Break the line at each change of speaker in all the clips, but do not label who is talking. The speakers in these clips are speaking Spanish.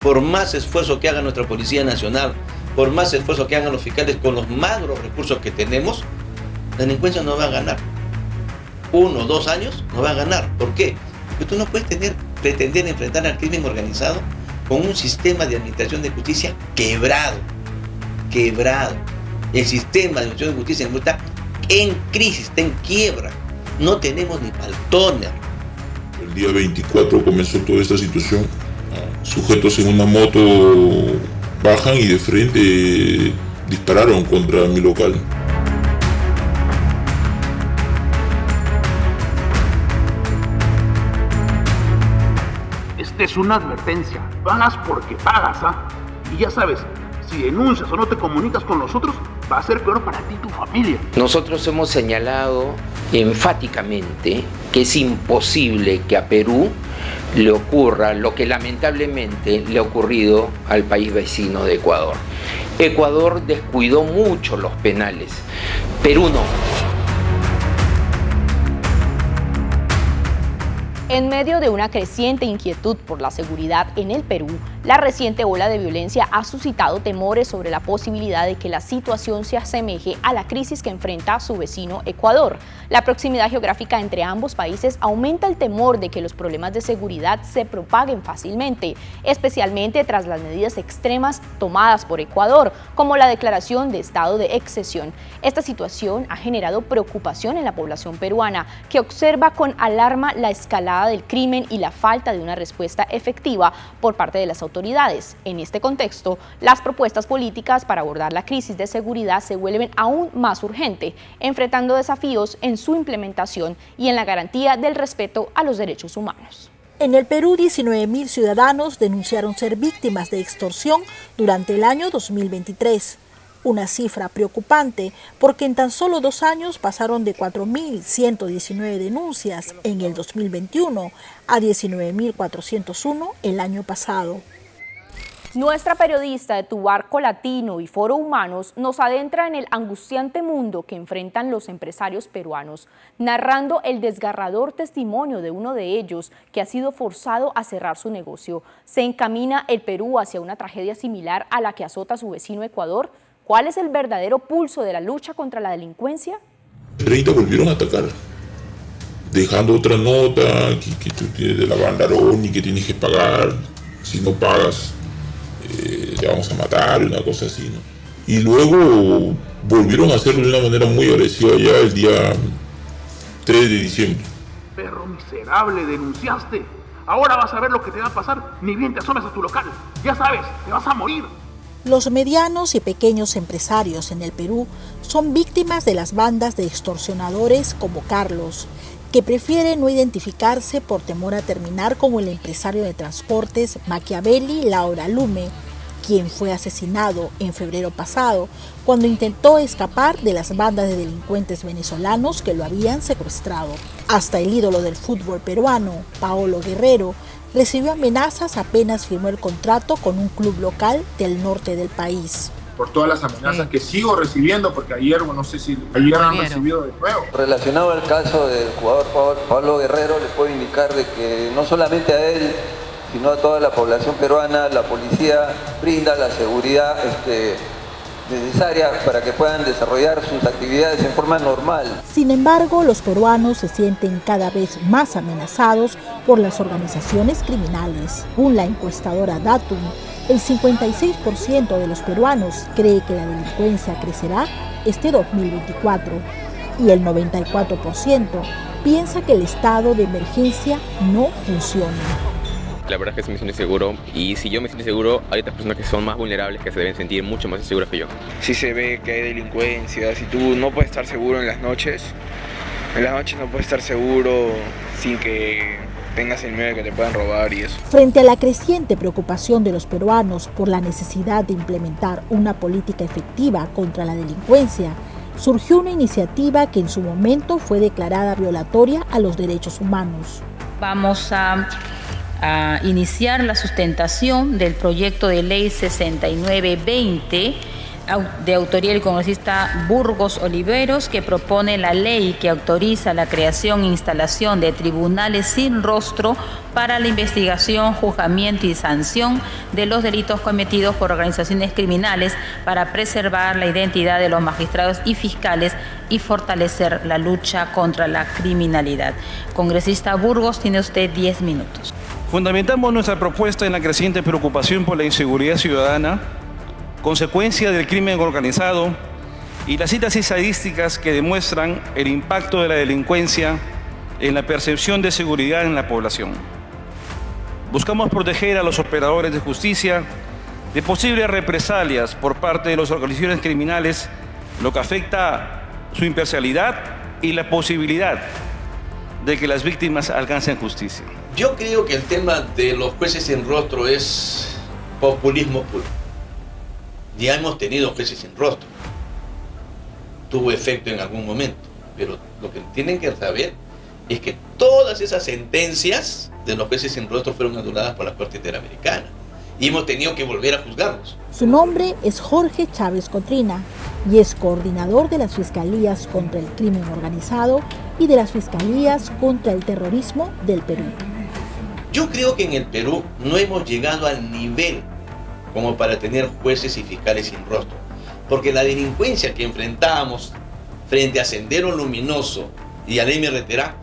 Por más esfuerzo que haga nuestra Policía Nacional, por más esfuerzo que hagan los fiscales con los magros recursos que tenemos, la delincuencia no va a ganar. 1 o 2 años no va a ganar. ¿Por qué? Porque tú no puedes pretender enfrentar al crimen organizado con un sistema de administración de justicia quebrado. El sistema de administración de justicia está en crisis, está en quiebra. No tenemos ni paltones.
El día 24 comenzó toda esta situación. Sujetos en una moto bajan y de frente dispararon contra mi local.
Esta es una advertencia. Pagas porque pagas, ¿ah? Y ya sabes, si denuncias o no te comunicas con nosotros, va a ser peor para ti y tu familia.
Nosotros hemos señalado enfáticamente que es imposible que a Perú le ocurra lo que lamentablemente le ha ocurrido al país vecino de Ecuador. Ecuador descuidó mucho los penales, Perú no.
En medio de una creciente inquietud por la seguridad en el Perú, la reciente ola de violencia ha suscitado temores sobre la posibilidad de que la situación se asemeje a la crisis que enfrenta su vecino Ecuador. La proximidad geográfica entre ambos países aumenta el temor de que los problemas de seguridad se propaguen fácilmente, especialmente tras las medidas extremas tomadas por Ecuador, como la declaración de estado de excepción. Esta situación ha generado preocupación en la población peruana, que observa con alarma la escalada del crimen y la falta de una respuesta efectiva por parte de las autoridades. En este contexto, las propuestas políticas para abordar la crisis de seguridad se vuelven aún más urgentes, enfrentando desafíos en su implementación y en la garantía del respeto a los derechos humanos.
En el Perú, 19.000 ciudadanos denunciaron ser víctimas de extorsión durante el año 2023. Una cifra preocupante porque en tan solo 2 años pasaron de 4.119 denuncias en el 2021 a 19.401 el año pasado.
Nuestra periodista de Tu Barco Latino y Foro Humanos nos adentra en el angustiante mundo que enfrentan los empresarios peruanos, narrando el desgarrador testimonio de uno de ellos que ha sido forzado a cerrar su negocio. ¿Se encamina el Perú hacia una tragedia similar a la que azota a su vecino Ecuador? ¿Cuál es el verdadero pulso de la lucha contra la delincuencia?
30 volvieron a atacar, dejando otra nota que tú tienes de la banderón y que tienes que pagar. Si no pagas, te vamos a matar, una cosa así, ¿no? Y luego volvieron a hacerlo de una manera muy agresiva ya el día 3 de diciembre.
Perro miserable, denunciaste. Ahora vas a ver lo que te va a pasar. Ni bien te asomes a tu local. Ya sabes, te vas a morir.
Los medianos y pequeños empresarios en el Perú son víctimas de las bandas de extorsionadores como Carlos, que prefiere no identificarse por temor a terminar como el empresario de transportes Machiavelli Laura Lume, quien fue asesinado en febrero pasado cuando intentó escapar de las bandas de delincuentes venezolanos que lo habían secuestrado. Hasta el ídolo del fútbol peruano, Paolo Guerrero, recibió amenazas apenas firmó el contrato con un club local del norte del país.
Por todas las amenazas que sigo recibiendo, porque ayer, no sé si ayer han recibido de nuevo.
Relacionado al caso del jugador Pablo Guerrero, les puedo indicar de que no solamente a él, sino a toda la población peruana, la policía brinda la seguridad necesaria para que puedan desarrollar sus actividades en forma normal.
Sin embargo, los peruanos se sienten cada vez más amenazados por las organizaciones criminales. Según la encuestadora Datum, el 56% de los peruanos cree que la delincuencia crecerá este 2024 y el 94% piensa que el estado de emergencia no funciona.
La verdad es que sí me siento inseguro, y si yo me siento inseguro, hay otras personas que son más vulnerables que se deben sentir mucho más inseguras que yo.
Si se ve que hay delincuencia, si tú no puedes estar seguro en las noches no puedes estar seguro sin que tengas el miedo de que te puedan robar y eso.
Frente a la creciente preocupación de los peruanos por la necesidad de implementar una política efectiva contra la delincuencia, surgió una iniciativa que en su momento fue declarada violatoria a los derechos humanos.
Vamos a iniciar la sustentación del proyecto de ley 6920 de autoría del congresista Burgos Oliveros, que propone la ley que autoriza la creación e instalación de tribunales sin rostro para la investigación, juzgamiento y sanción de los delitos cometidos por organizaciones criminales para preservar la identidad de los magistrados y fiscales y fortalecer la lucha contra la criminalidad. Congresista Burgos, tiene usted 10 minutos.
Fundamentamos nuestra propuesta en la creciente preocupación por la inseguridad ciudadana, consecuencia del crimen organizado y las citas estadísticas que demuestran el impacto de la delincuencia en la percepción de seguridad en la población. Buscamos proteger a los operadores de justicia de posibles represalias por parte de las organizaciones criminales, lo que afecta su imparcialidad y la posibilidad de que las víctimas alcancen justicia.
Yo creo que el tema de los jueces sin rostro es populismo puro. Ya hemos tenido jueces sin rostro. Tuvo efecto en algún momento. Pero lo que tienen que saber es que todas esas sentencias de los jueces sin rostro fueron anuladas por la Corte Interamericana. Y hemos tenido que volver a juzgarlos.
Su nombre es Jorge Chávez Cotrina y es coordinador de las Fiscalías contra el Crimen Organizado y de las Fiscalías contra el Terrorismo del Perú.
Yo creo que en el Perú no hemos llegado al nivel como para tener jueces y fiscales sin rostro. Porque la delincuencia que enfrentábamos frente a Sendero Luminoso y al MRTA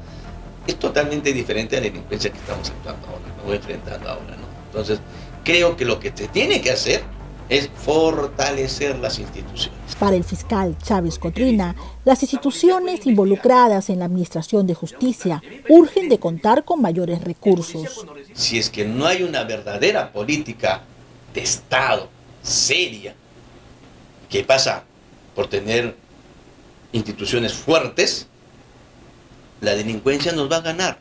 es totalmente diferente a la delincuencia que estamos actuando ahora, ¿no? Enfrentando ahora, ¿no? Entonces, creo que lo que se tiene que hacer es fortalecer las instituciones.
Para el fiscal Chávez Cotrina, las instituciones involucradas en la administración de justicia urgen de contar con mayores recursos.
Si es que no hay una verdadera política de Estado seria, que pasa por tener instituciones fuertes, la delincuencia nos va a ganar.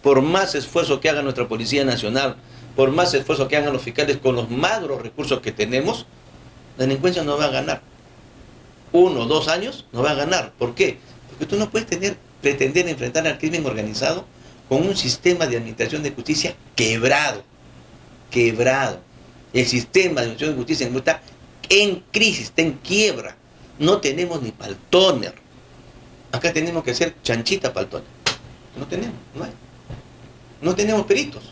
Por más esfuerzo que haga nuestra Policía Nacional, por más esfuerzo que hagan los fiscales con los magros recursos que tenemos, la delincuencia no va a ganar. 1 o 2 años no va a ganar. ¿Por qué? Porque tú no puedes pretender enfrentar al crimen organizado con un sistema de administración de justicia quebrado. El sistema de administración de justicia está en crisis, está en quiebra. No tenemos ni paltoner. Acá tenemos que hacer chanchita paltoner. No tenemos, no hay. No tenemos peritos.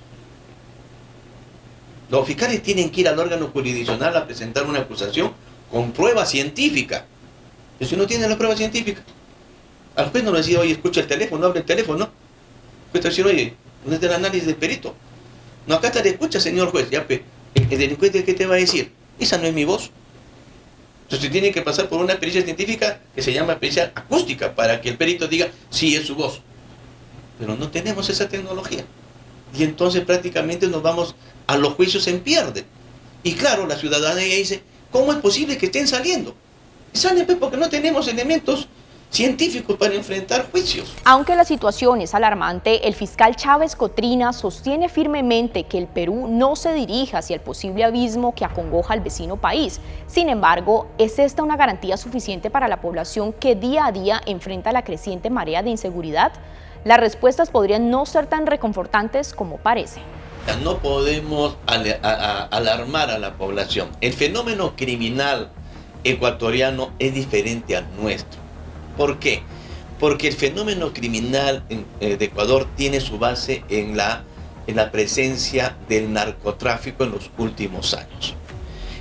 Los fiscales tienen que ir al órgano jurisdiccional a presentar una acusación con prueba científica. Y si no tienen la prueba científica, al juez no le decía, oye, escucha el teléfono, abre el teléfono. El juez te decía, oye, ¿dónde está el análisis del perito? No, acá está, le escucha, señor juez. Ya, el delincuente, ¿qué te va a decir? Esa no es mi voz. Entonces tiene que pasar por una pericia científica que se llama pericia acústica para que el perito diga, sí, es su voz. Pero no tenemos esa tecnología. Y entonces prácticamente nos vamos a los juicios en pierde. Y claro, la ciudadanía dice, ¿cómo es posible que estén saliendo? Salen pues porque no tenemos elementos científicos para enfrentar juicios.
Aunque la situación es alarmante, el fiscal Chávez Cotrina sostiene firmemente que el Perú no se dirija hacia el posible abismo que acongoja al vecino país. Sin embargo, ¿es esta una garantía suficiente para la población que día a día enfrenta la creciente marea de inseguridad? Las respuestas podrían no ser tan reconfortantes como parece.
No podemos alarmar a la población. El fenómeno criminal ecuatoriano es diferente al nuestro. ¿Por qué? Porque el fenómeno criminal de Ecuador tiene su base en la presencia del narcotráfico en los últimos años.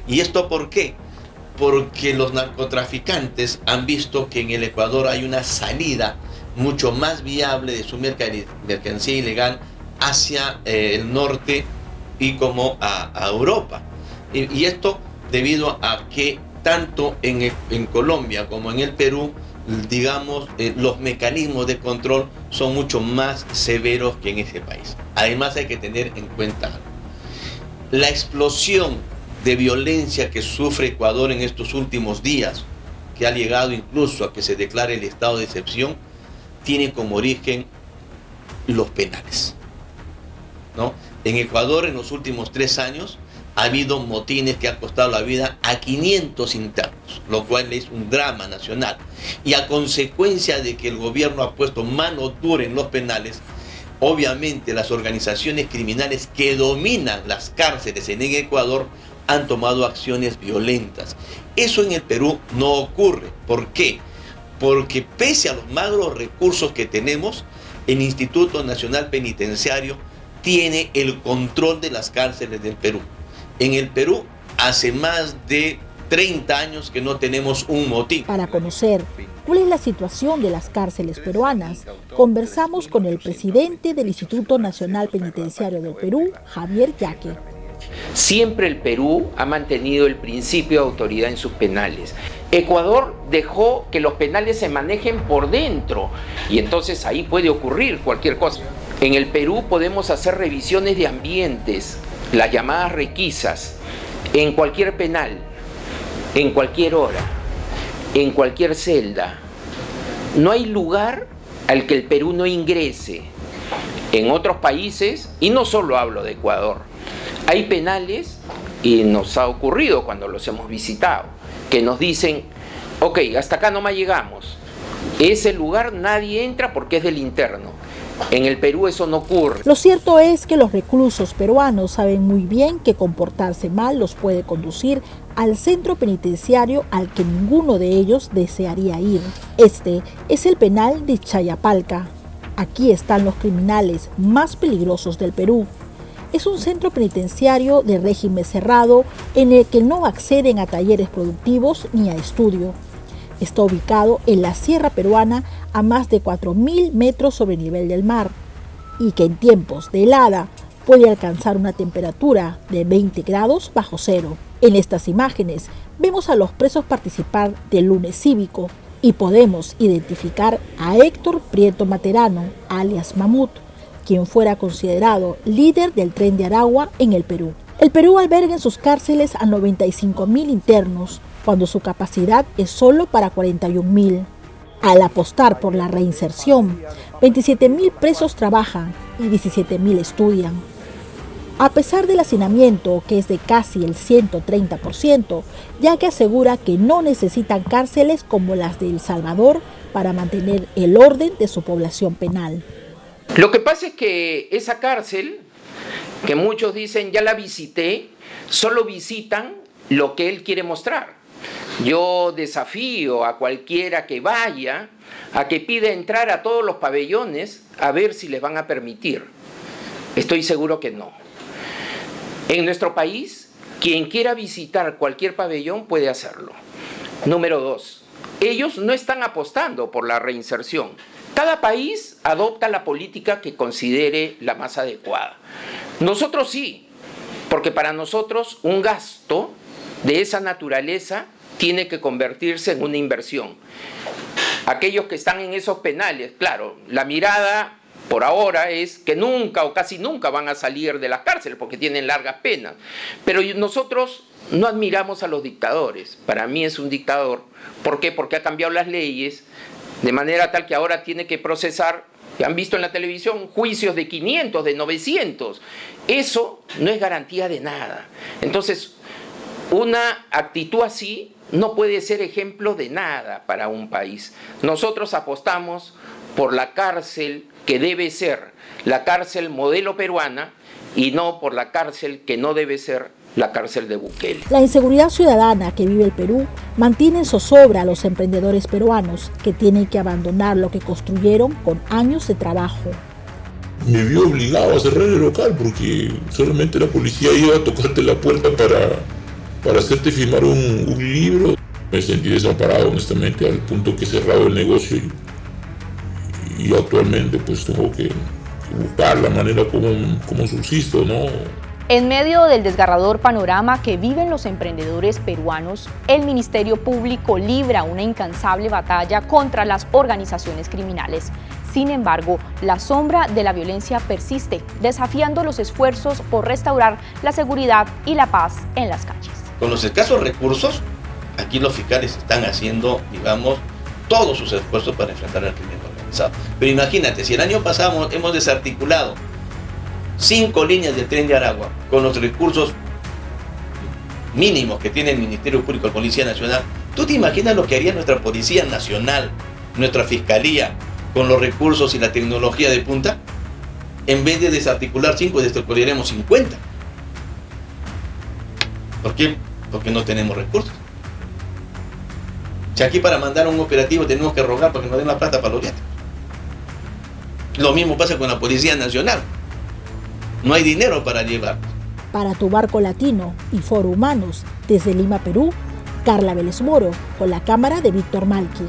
¿Y esto por qué? Porque los narcotraficantes han visto que en el Ecuador hay una salida mucho más viable de su mercancía ilegal hacia el norte y como a Europa. Y esto debido a que tanto en Colombia como en el Perú, digamos, los mecanismos de control son mucho más severos que en ese país. Además hay que tener en cuenta algo. La explosión de violencia que sufre Ecuador en estos últimos días, que ha llegado incluso a que se declare el estado de excepción, tiene como origen los penales, ¿no? En Ecuador en los últimos 3 años ha habido motines que han costado la vida a 500 internos, lo cual es un drama nacional. Y a consecuencia de que el gobierno ha puesto mano dura en los penales, obviamente las organizaciones criminales que dominan las cárceles en Ecuador han tomado acciones violentas. Eso en el Perú no ocurre. ¿Por qué? Porque pese a los magros recursos que tenemos, el Instituto Nacional Penitenciario tiene el control de las cárceles del Perú. En el Perú hace más de 30 años que no tenemos un motín.
Para conocer cuál es la situación de las cárceles peruanas, conversamos con el presidente del Instituto Nacional Penitenciario del Perú, Javier Yaque.
Siempre el Perú ha mantenido el principio de autoridad en sus penales. Ecuador dejó que los penales se manejen por dentro y entonces ahí puede ocurrir cualquier cosa. En el Perú podemos hacer revisiones de ambientes, las llamadas requisas, en cualquier penal, en cualquier hora, en cualquier celda. No hay lugar al que el Perú no ingrese. En otros países, y no solo hablo de Ecuador, hay penales, y nos ha ocurrido cuando los hemos visitado, que nos dicen, ok, hasta acá nomás llegamos. Ese lugar nadie entra porque es del interno. En el Perú eso no ocurre.
Lo cierto es que los reclusos peruanos saben muy bien que comportarse mal los puede conducir al centro penitenciario al que ninguno de ellos desearía ir. Este es el penal de Chayapalca. Aquí están los criminales más peligrosos del Perú. Es un centro penitenciario de régimen cerrado en el que no acceden a talleres productivos ni a estudio. Está ubicado en la sierra peruana a más de 4.000 metros sobre el nivel del mar y que en tiempos de helada puede alcanzar una temperatura de 20 grados bajo cero. En estas imágenes vemos a los presos participar del lunes cívico y podemos identificar a Héctor Prieto Materano, alias Mamut, quien fuera considerado líder del Tren de Aragua en el Perú. El Perú alberga en sus cárceles a 95.000 internos, cuando su capacidad es solo para 41.000. Al apostar por la reinserción, 27.000 presos trabajan y 17.000 estudian. A pesar del hacinamiento, que es de casi el 130%, ya que asegura que no necesitan cárceles como las de El Salvador para mantener el orden de su población penal.
Lo que pasa es que esa cárcel, que muchos dicen ya la visité, solo visitan lo que él quiere mostrar. Yo desafío a cualquiera que vaya a que pida entrar a todos los pabellones a ver si les van a permitir. Estoy seguro que no. En nuestro país, quien quiera visitar cualquier pabellón puede hacerlo. Número 2, ellos no están apostando por la reinserción. Cada país adopta la política que considere la más adecuada. Nosotros sí, porque para nosotros un gasto de esa naturaleza tiene que convertirse en una inversión. Aquellos que están en esos penales, claro, la mirada por ahora es que nunca o casi nunca van a salir de las cárceles porque tienen largas penas. Pero nosotros no admiramos a los dictadores. Para mí es un dictador. ¿Por qué? Porque ha cambiado las leyes de manera tal que ahora tiene que procesar, han visto en la televisión, juicios de 500, de 900. Eso no es garantía de nada. Entonces, una actitud así no puede ser ejemplo de nada para un país. Nosotros apostamos por la cárcel que debe ser la cárcel modelo peruana y no por la cárcel que no debe ser la cárcel de Bukele.
La inseguridad ciudadana que vive el Perú mantiene en zozobra a los emprendedores peruanos que tienen que abandonar lo que construyeron con años de trabajo.
Me vi obligado a cerrar el local porque solamente la policía iba a tocarte la puerta para hacerte firmar un libro. Me sentí desamparado, honestamente, al punto que he cerrado el negocio y actualmente pues tengo que buscar la manera como subsisto, ¿no?
En medio del desgarrador panorama que viven los emprendedores peruanos, el Ministerio Público libra una incansable batalla contra las organizaciones criminales. Sin embargo, la sombra de la violencia persiste, desafiando los esfuerzos por restaurar la seguridad y la paz en las calles.
Con los escasos recursos, aquí los fiscales están haciendo, digamos, todos sus esfuerzos para enfrentar al crimen organizado. Pero imagínate, si el año pasado hemos desarticulado 5 líneas del Tren de Aragua con los recursos mínimos que tiene el Ministerio Público, la Policía Nacional, ¿tú te imaginas lo que haría nuestra Policía Nacional, nuestra Fiscalía, con los recursos y la tecnología de punta? En vez de desarticular 5, desarticularemos 50. ¿Por qué? Porque no tenemos recursos. Si aquí para mandar un operativo tenemos que rogar para que nos den la plata para los viáticos. Lo mismo pasa con la Policía Nacional. No hay dinero para llevar.
Para Tu Barco Latino y Foro Humanos, desde Lima, Perú, Carla Vélez Moro, con la cámara de Víctor Malqui.